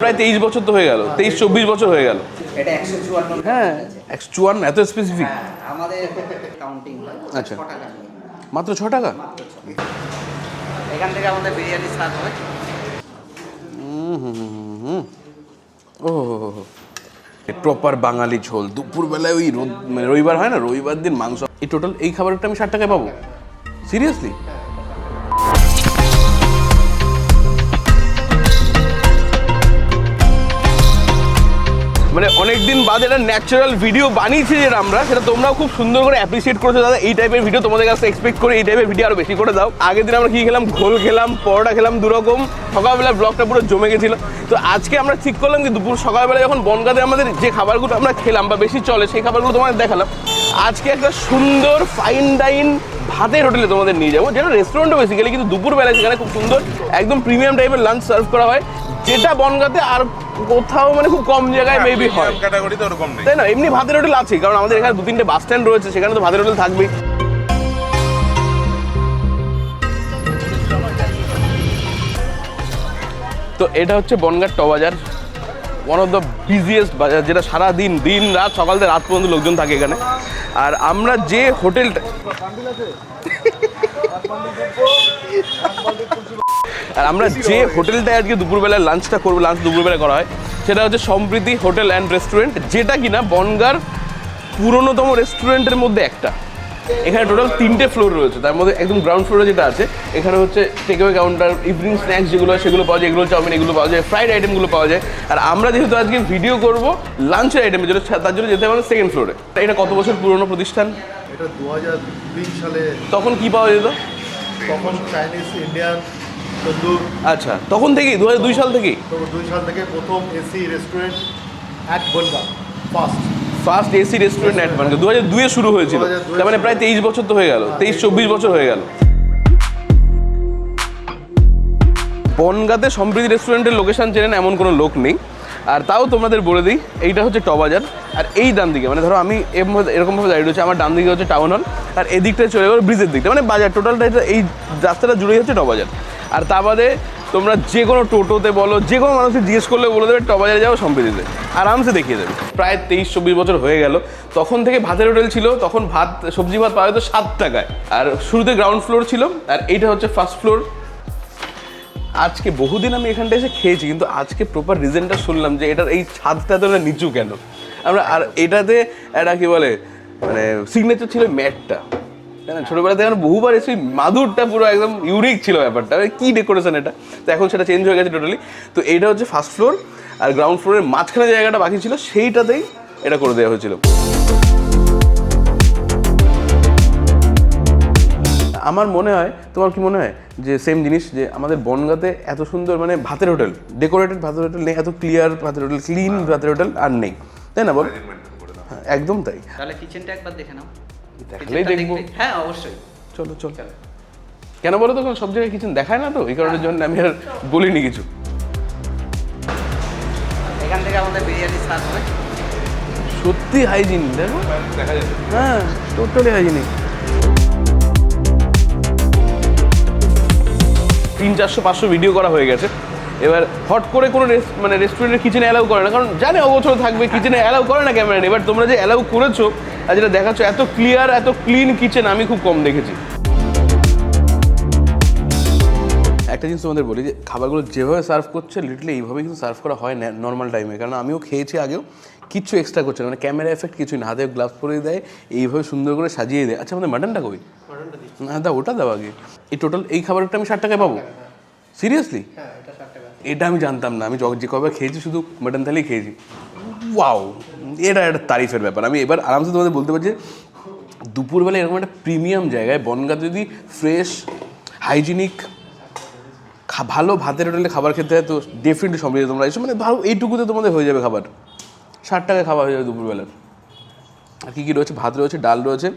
প্রায় 23 বছর তো হয়ে গেল, 23-24 বছর হয়ে গেল। এটা 154। হ্যাঁ 154, এত স্পেসিফিক। আমাদের কাউন্টিং হয়। আচ্ছা 6 টাকা। মাত্র 6 টাকা। এখান থেকে আমাদের বিরিয়ানি স্টার্ট হয়। ও প্রপার বাঙালি ঝোল, দুপুরবেলায় ওই মানে রবিবার হয় না, রবিবার দিন মাংস। এই টোটাল এই খাবারটা আমি 60 টাকায় পাবো? সিরিয়াসলি? মানে অনেকদিন বাদে একটা ন্যাচারাল ভিডিও বানিয়েছি যেটা আমরা, সেটা তোমরাও খুব সুন্দর করে অ্যাপ্রিসিয়েট করেছো দাদা। এই টাইপের ভিডিও তোমাদের কাছে এক্সপেক্ট করে এই টাইপের ভিডিও আরো বেশি করে দাও। আগের দিন আমরা কি খেলাম, ঘোল খেলাম, পরোটা খেলাম, দুরকম। সকালবেলা ব্লগটা পুরো জমে গেছিলো। তো আজকে আমরা ঠিক করলাম কি দুপুর সকালবেলা যখন বনগাঁতে আমাদের যে খাবারগুলো আমরা খেলাম বা বেশি চলে সেই খাবারগুলো তোমাদের দেখালাম, আজকে একটা সুন্দর ফাইন ডাইন ভাতের হোটেলে তোমাদের নিয়ে যাবো, যেটা রেস্টুরেন্টও বেসিক্যালি, কিন্তু দুপুরবেলায় সেখানে খুব সুন্দর একদম প্রিমিয়াম টাইপের লাঞ্চ সার্ভ করা হয়, যেটা বনগাঁতে আর কোথাও মানে খুব কম জায়গায় মেবি হয়, ক্যাটাগরিতে ওরকম নেই, তাই না? এমনি ভাতের হোটেল আছে, কারণ আমাদের এখানে 2-3টে বাস স্ট্যান্ড রয়েছে, সেখানে তো ভাতের হোটেল থাকবেই। তো এটা হচ্ছে বনগাঁর টবাজার, ওয়ান অফ দ্য বিজিয়েস্ট বাজার, যেটা সারা দিন দিন রাত সকাল থেকে রাত পর্যন্ত লোকজন থাকে এখানে। আর আমরা যে হোটেলটা হোটেলটায় আজকে দুপুরবেলায় লাঞ্চটা করবো, লাঞ্চ দুপুরবেলা করা হয়, সেটা হচ্ছে সম্প্রীতি হোটেল অ্যান্ড রেস্টুরেন্ট, যেটা কিনা বনগাঁর পুরনোতম রেস্টুরেন্টের মধ্যে একটা। এখানে টোটাল 3টে ফ্লোর রয়েছে, তার মধ্যে একদম গ্রাউন্ড ফ্লোরে যেটা আছে, এখানে হচ্ছে টেকঅ্যাওয়ে কাউন্টার, ইভিনিং স্ন্যাক্স যেগুলো হয় সেগুলো পাওয়া যায়, এগুলো চাউমিন এগুলো পাওয়া যায়, ফ্রাইড আইটেমগুলো পাওয়া যায়। আর আমরা যেহেতু আজকে ভিডিও করব লাঞ্চের আইটেমের জন্য, তার জন্য যেতে হবে সেকেন্ড ফ্লোরে। এটা কত বছর পুরনো প্রতিষ্ঠান? এটা 2003 সালে। তখন কি পাওয়া যেত? তখন চাইনিজ, ইন্ডিয়ান, তন্দুর। আচ্ছা, তখন থেকেই 2002 সাল থেকেই? তো 2 সাল থেকে প্রথম AC restaurant at Bangaon, first AC restaurant at Bangaon 2002-এ শুরু হয়েছিল। 2002 তার মানে প্রায় 23 বছর তো হয়ে গেল, 23-24 বছর হয়ে গেল। বনগাঁতে সম্প্রীতি রেস্টুরেন্টের লোকেশন চেনেন এমন কোনো লোক নেই। আর তাও তোমাদের বলে দিই, এইটা হচ্ছে টবাজার, আর এই ডান দিকে মানে ধরো আমি এরকমভাবে দাঁড়িয়ে রয়েছে, আমার ডান দিকে হচ্ছে টাউন হল, আর এদিকটায় চলে গেলো ব্রিজের দিকটা, মানে বাজার টোটালটা এই রাস্তাটা জুড়েই হচ্ছে টবাজার। আর তা বাদে তোমরা যে কোনো টোটোতে বলো, যে কোনো মানুষকে জিজ্ঞেস করলে বলে দেবে টবাজারে যাও সম্প্রীতিতে, আরামসে দেখিয়ে দেবে। প্রায় 23-24 বছর হয়ে গেল, তখন থেকে ভাতের হোটেল ছিল, তখন ভাত সবজি ভাত পাওয়া যেত 7 টাকায়, আর শুরুতে গ্রাউন্ড ফ্লোর ছিল, আর এইটা হচ্ছে ফার্স্ট ফ্লোর। আজকে বহুদিন আমি এখানটা এসে খেয়েছি, কিন্তু আজকে প্রপার রিজনটা শুনলাম যে এটার এই ছাদটা তো নিচু কেন আমরা। আর এটাতে একটা কি বলে মানে সিগনেচার ছিল ম্যাটটা, তাই না? ছোটোবেলাতে এখন বহুবার এসে মাদুরটা পুরো একদম ইউনিক ছিল ব্যাপারটা, কি ডেকোরেশন এটা। তো এখন সেটা চেঞ্জ হয়ে গেছে টোটালি। তো এইটা হচ্ছে ফার্স্ট ফ্লোর, আর গ্রাউন্ড ফ্লোরের মাঝখানে জায়গাটা বাকি ছিল সেইটাতেই এটা করে দেওয়া হয়েছিল। আমার মনে হয়, তোমার কি মনে হয় যে সেম জিনিস, যে আমাদের বনগাঁতে এত সুন্দর মানে ভাতের হোটেল, ডেকোরেটেড ভাতের হোটেল নেই, এত ক্লিয়ার ভাতের হোটেল, ক্লিন ভাতের হোটেল আর নেই, তাই না বল? হ্যাঁ একদম তাই। তাহলে কিচেনটা একবার দেখে নাও। দেখালেই দেখবো। হ্যাঁ অবশ্যই, চলো চলো। কেন বলো তো, সব জায়গায় কিচেন দেখায় না, তো এই কারণের জন্য আমি আর বলিনি কিছু। এখান থেকে আমাদের বিরিয়ানি স্টার্ট হয়। সত্যি হাইজিন, দেখো দেখা যাচ্ছে। হ্যাঁ টোটালি হাইজিনিক। 300-400 ভিডিও করা হয়ে গেছে। এবার হট করে কোনো মানে রেস্টুরেন্টের কিচেনে অ্যালাউ করে না, কারণ জানে অবছর থাকবে, কিচেনে অ্যালাউ করে না ক্যামেরা নিয়ে। এবার তোমরা যে অ্যালাউ করেছো আর যেটা দেখাচ্ছ, এত ক্লিয়ার এত ক্লিন কিচেন আমি খুব কম দেখেছি। একটা জিনিস তোমাদের বলি, যে খাবারগুলো যেভাবে সার্ভ করছে লিটারলি এইভাবেই কিন্তু সার্ভ করা হয় না নর্মাল টাইমে, কারণ আমিও খেয়েছি আগেও, কিচ্ছু এক্সট্রা করছে না, মানে ক্যামেরা এফেক্ট কিছুই না, হাতে গ্লাভস পরে দেয়, এইভাবে সুন্দর করে সাজিয়ে দেয়। আচ্ছা আমাদের মাটনটা কই? না দা ওটা দাও আগে। এই টোটাল এই খাবারটা আমি 60 টাকায় পাবো? সিরিয়াসলি? এটা আমি জানতাম না, আমি যে কবে খেয়েছি শুধু মাটন থালি খেয়েছি। ওয়াও, এটা একটা তারিফের ব্যাপার। আমি এবার আরামসে তোমাদের বলতে পারছি, দুপুরবেলা এরকম একটা প্রিমিয়াম জায়গায় বনগাঁতে যদি ফ্রেশ হাইজিনিক ভালো ভাতের হোটেলে খাবার খেতে হয়, তো ডেফিনেটলি সম্ভব তোমরা এসো, মানে ভালো এইটুকুতে তোমাদের হয়ে যাবে খাবার, 60 টাকায় খাওয়া হয়ে যাবে দুপুরবেলার। আর কী কী রয়েছে? ভাত রয়েছে, ডাল রয়েছে,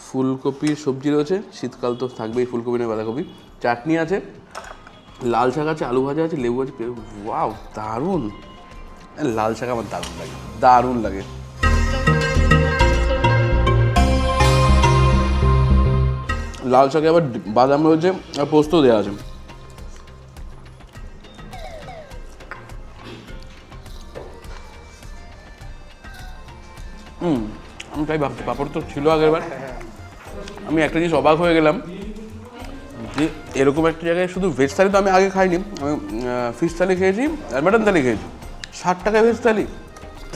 ফুলকপির সবজি রয়েছে, শীতকাল তো থাকবেই ফুলকপি নয় বাঁধাকপি, চাটনি আছে, লাল শাক আছে, আলু ভাজা আছে, লেবু আছে। ওয়াও দারুণ, লাল শাক আমার দারুণ লাগে, দারুণ লাগে। লাল শাকে আবার বাদাম রয়েছে আর পোস্ত দেওয়া আছে। আমি তাই ভাবছি, পাঁপড় তো ছিল আগেরবার। আমি একটা জিনিস অবাক হয়ে গেলাম যে এরকম একটা জায়গায় শুধু ভেজ থালি তো আমি আগে খাইনি, আমি ফিশ থালি খেয়েছি আর মাটন থালি খেয়েছি। 60 টাকায় ভেজ থালি।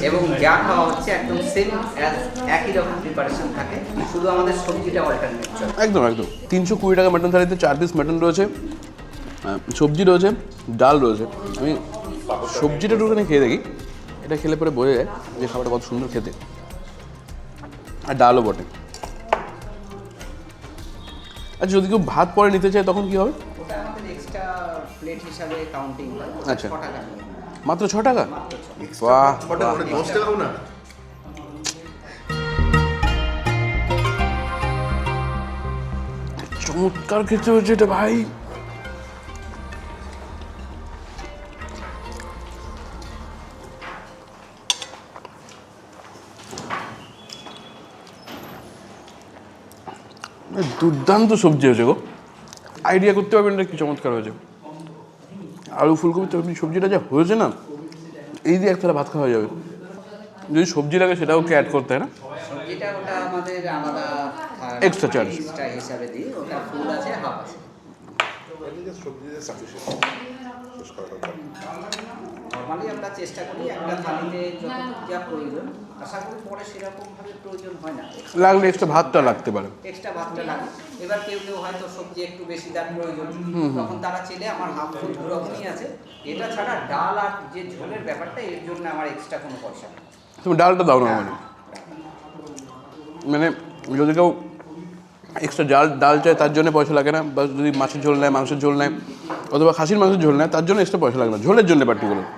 এবং যা খাওয়া হচ্ছে একদম সেম একই রকম প্রিপারেশন থাকে, শুধু আমাদের সবজিটা অল্টারনেট চলে। একদম একদম 320 টাকা মাটন থালিতে 4 পিস মাটন রয়েছে, সবজি রয়েছে, ডাল রয়েছে। আমি সবজিটা একটুখানি খেয়ে দেখি, এটা খেলে পরে বোঝা যায় যে খাবারটা কত সুন্দর খেতে। আর ডালও বটে। আচ্ছা, যদি কেউ ভাত পরে নিতে চায় তখন কি হবে? ওটা আমাদের এক্সট্রা প্লেট হিসাবে কাউন্টিং হয়। আচ্ছা। 6 টাকা। মাত্র 6 টাকা? বাহ, বাটা ওটা 10 টাকাও না। চমৎকার খেতে হয়েছে এটা ভাই। দুর্দান্ত সবজি হয়েছে গো। আইডিয়া করতে পারবেন এটা কি চমৎকার হয়েছে। আলু ফুলকপি তো সবজিটা যা হয়েছে না, এই দিয়ে এক থালা ভাত খাওয়া যাবে। যদি সবজি লাগে সেটাও কি অ্যাড করতে হয় না? সবজিটা ওটা আমাদের আলাদা Extra charge। এক্সট্রা হিসাবে দিই, ওটা ফুল আছে, হাফ আছে। নর্মালি আমরা চেষ্টা করি একটা থালিতে যতটুকু যা প্রয়োজন, আশা করি পরে সেরকমভাবে প্রয়োজন হয় না। লাগলে এক্সট্রা ভাতটা লাগতে পারে। এক্সট্রা ভাতটা লাগে। এবার কেউ কেউ হয়তো সবজি একটু বেশি তার প্রয়োজন, তখন তারা চেলে আমার হাফ ফুল দুরকমই আছে। এটা ছাড়া ডাল আর যে ঝোলের ব্যাপারটা, এর জন্য আমার এক্সট্রা কোনো পয়সা নেই। তুমি ডালটা দাও না মানে যদি কেউ এক্সট্রা ডাল চায় তার জন্য পয়সা লাগে না, বা যদি মাছের ঝোল নেয়, মাংসের ঝোল নেয়, অথবা খাসির মাংসের ঝোল নেয়, তার জন্য এক্সট্রা পয়সা লাগে না, ঝোলের জন্য পার্টিকুলার।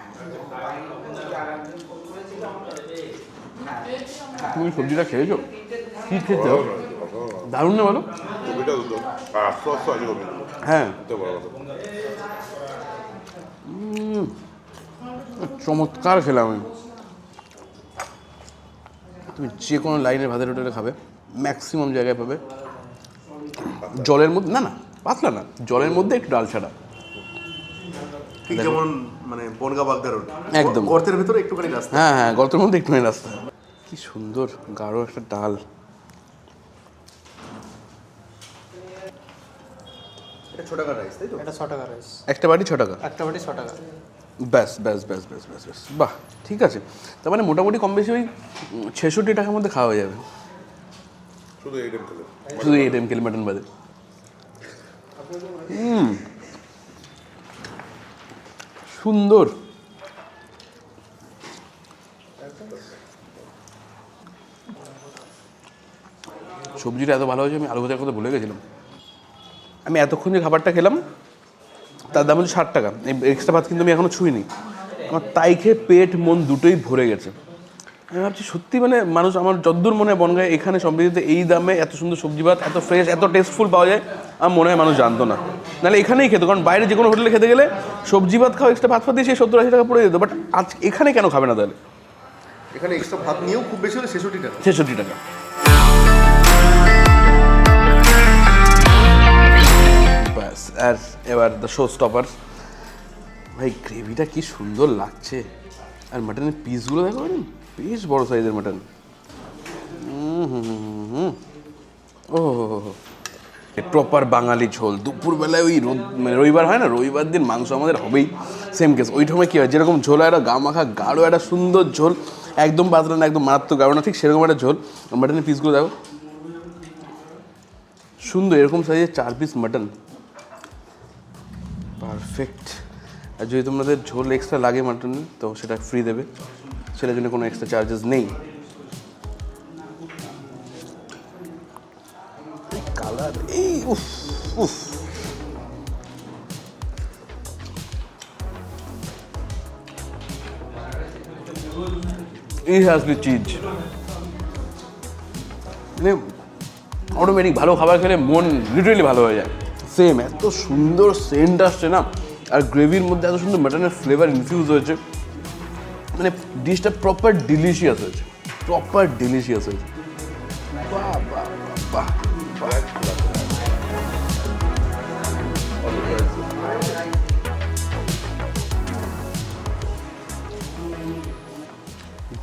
তুমি সবজিটা খেয়েছো? কি খেতে দারুণ না বলো? হ্যাঁ, চমৎকার খেলাম আমি। তুমি যে কোনো লাইনের ভাতের হোটেলে খাবে, ম্যাক্সিমাম জায়গায় পাবে জলের মধ্যে, না না পাতলা না, জলের মধ্যে একটু ডাল ছাড়া। ঠিক যেমন মানে বনগা বাগদা রোড, একদম গর্তের ভিতরে একটুখানি রাস্তা। হ্যাঁ হ্যাঁ, গর্তের মধ্যে একটুখানি রাস্তা। কি সুন্দর গাঢ় একটা ডাল। এটা 6 টাকার রাইস, তাই তো? এটা 6 টাকা রাইস, একটা বাটি 6 টাকা? একটা বাটি 6 টাকা। ব্যাস ব্যাস ব্যাস ব্যাস ব্যাস ব্যাস, বাহ ঠিক আছে। তার মানে মোটামুটি কম বেশি ওই 66 টাকার মধ্যে খাওয়া হয়ে যাবে, শুধু এই টাইম খেলে মাটন বাদে। সুন্দর। সবজিটা এত ভালো হয়েছে, আমি আলু ভাজার কথা ভুলে গেছিলাম। আমি এতক্ষণ যে খাবারটা খেলাম তার দাম হচ্ছে 60 টাকা। এই এক্সট্রা ভাত কিন্তু আমি এখনও ছুঁইনি। আমার তাই খেয়ে পেট মন দুটোই ভরে গেছে। আমি ভাবছি সত্যি মানে মানুষ, আমার যদ্দূর মনে হয় বনগাঁয় এখানে সমৃদ্ধিতে এই দামে এত সুন্দর সবজি ভাত, এত ফ্রেশ, এত টেস্টফুল পাওয়া যায়, আমার মনে হয় মানুষ জানতো না। নাহলে এখানেই খেতো, কারণ বাইরে যে কোনো হোটেলে খেতে গেলে সবজি ভাত খাও, এক্সট্রা ভাত ফাত দিয়ে সেই 70-80 টাকা পড়ে যেত। বাট আজ এখানে কেন খাবে না তাহলে? এখানে এক্সট্রা ভাত নিয়েও খুব বেশি হলে 66 টাকা। 66 টাকা। ব্যাস, আর এবার দ্য শো স্টপার। ভাই গ্রেভিটা কি সুন্দর লাগছে, আর মাটনের পিসগুলো দেখো, বেশ বড় সাইজের মাটন। ও প্রপার বাঙালি ঝোল। দুপুরবেলায় ওই মানে রবিবার হয় না, রবিবার দিন মাংস আমাদের হবেই। সেম কেস ওই সময় কী হয়, যেরকম ঝোল হয়, একটা গা মাখা গাঢ় একটা সুন্দর ঝোল, একদম পাতলা না, একদম মারাত্মক গাঢ় না, ঠিক সেরকম একটা ঝোল। মাটনের পিসগুলো দেখো সুন্দর, এরকম সাইজের 4 পিস মাটন, পারফেক্ট। আর যদি তোমাদের ঝোল এক্সট্রা লাগে মাটনে, তো সেটা ফ্রি দেবে, সেটার জন্য কোনো এক্সট্রা চার্জেস নেই। কালার এই উফ উফ, এই হ্যাজ দি চিজ। মানে অটোমেটিক ভালো খাবার খেলে মন লিটারেলি ভালো হয়ে যায়। সেম এত সুন্দর সেন্ট আসছে না, আর গ্রেভির মধ্যে এত সুন্দর মাটনের ফ্লেভার ইনফিউজ হয়েছে, মানে ডিশটা প্রপার ডিলিশিয়াস হয়েছে, প্রপার ডিলিশিয়াস হয়েছে। বাহ বাহ বাহ বাহ,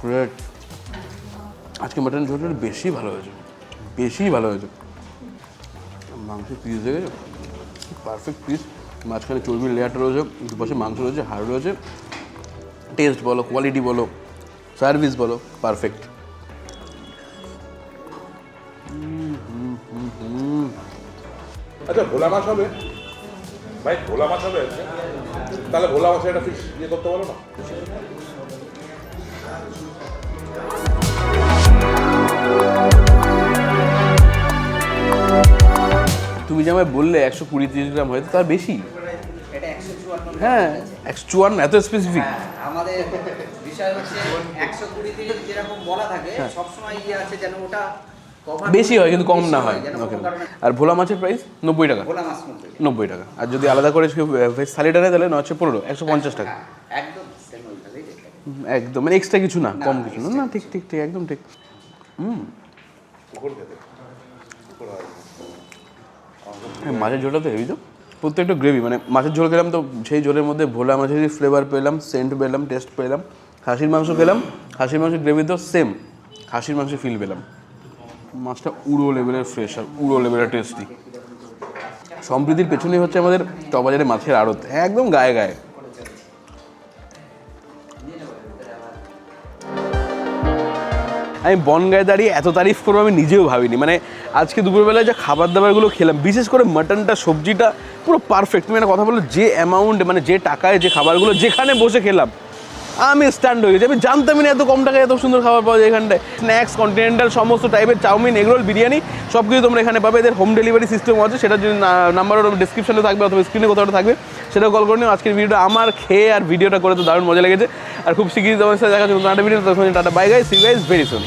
গ্রেট। আজকে মাটন ঝোলটা বেশি ভালো হয়েছে, বেশি ভালো হয়েছে। মাংসের পিস দেখেছো, পারফেক্ট পিস, মাঝখানে চর্বির লেয়ারটা রয়েছে, দুপাশে মাংস রয়েছে, হাড় রয়েছে। টেস্ট বলো, কোয়ালিটি বলো, সার্ভিস বলো, পারফেক্ট। আচ্ছা ভোলা মাছ হবে ভাই, ভোলা মাছ হবে তাহলে ভোলা মাছের একটা ফিশ ইয়ে করতে পারো না? তুমি যে আমায় বললে 120-30 গ্রাম হয়তো তার বেশি। এটা 154 হ্যাঁ 154, এত স্পেসিফিক। হ্যাঁ, আমাদের বিষয় হচ্ছে 120 যেরকম বলা থাকে সবসময় ইয়ে আছে যেন ওটা cover বেশি হয় কিন্তু কম না হয়। যেন ওকে। কোনো কারণে আর ভোলা মাছের প্রাইস 90 টাকা। ভোলা মাছ মধ্যে 90 টাকা। আর যদি আলাদা করে ভেজ থালিটা নেয় তাহলে 915, 150 টাকা। একদম সেম ওইভাবেই দেখতে একদম মানে এক্সট্রা কিছু না, কম কিছু না। না ঠিক ঠিক ঠিক একদম ঠিক। হ্যাঁ মাছের ঝোলটা তো হেভি তো, প্রত্যেকটা গ্রেভি মানে মাছের ঝোল খেলাম তো সেই ঝোলের মধ্যে ভোলা মাছের ফ্লেভার পেলাম, সেন্ট পেলাম, টেস্ট পেলাম। খাসির মাংস খেলাম, খাসির মাংসের গ্রেভি তো সেম, খাসির মাংসের ফিল পেলাম। মাছটা উড়ো লেভেলের ফ্রেশ আর উড়ো লেভেলের টেস্টি। সম্প্রীতির পেছনেই হচ্ছে আমাদের চকবাজারে মাছের আড়ত, একদম গায়ে গায়ে। আমি বনগায় দাঁড়িয়ে এত তারিফ করবো আমি নিজেও ভাবিনি। মানে আজকে দুপুরবেলায় যে খাবার দাবারগুলো খেলাম, বিশেষ করে মাটনটা, সবজিটা পুরো পারফেক্ট। তুমি একটা কথা বলো, যে অ্যামাউন্ট মানে যে টাকায় যে খাবারগুলো যেখানে বসে খেলাম আমি স্ট্যান্ড হয়ে গেছি। আমি জানতামই না এত কম টাকায় এত সুন্দর খাবার পাওয়া যায় এখানটায়। স্ন্যাক্স, কন্টিনেন্টাল সমস্ত টাইপের চাউমিন, এগরোল, বিরিয়ানি সব কিছু তোমরা এখানে পাবে। এদের হোম ডেলিভারি সিস্টেম আছে, সেটার জন্য নাম্বার ডিসক্রিপশনে থাকবে অথবা স্ক্রিনে কোথাও থাকবে, সেটাও কল করে নিও। আজকের ভিডিওটা আমার খেয়ে আর ভিডিওটা করে তো দারুণ মজা লেগেছে। আর খুব শিগগিরই তোমাদের সাথে দেখা হচ্ছে নতুন একটা ভিডিও। তখন টাটা, bye guys, see you guys very soon.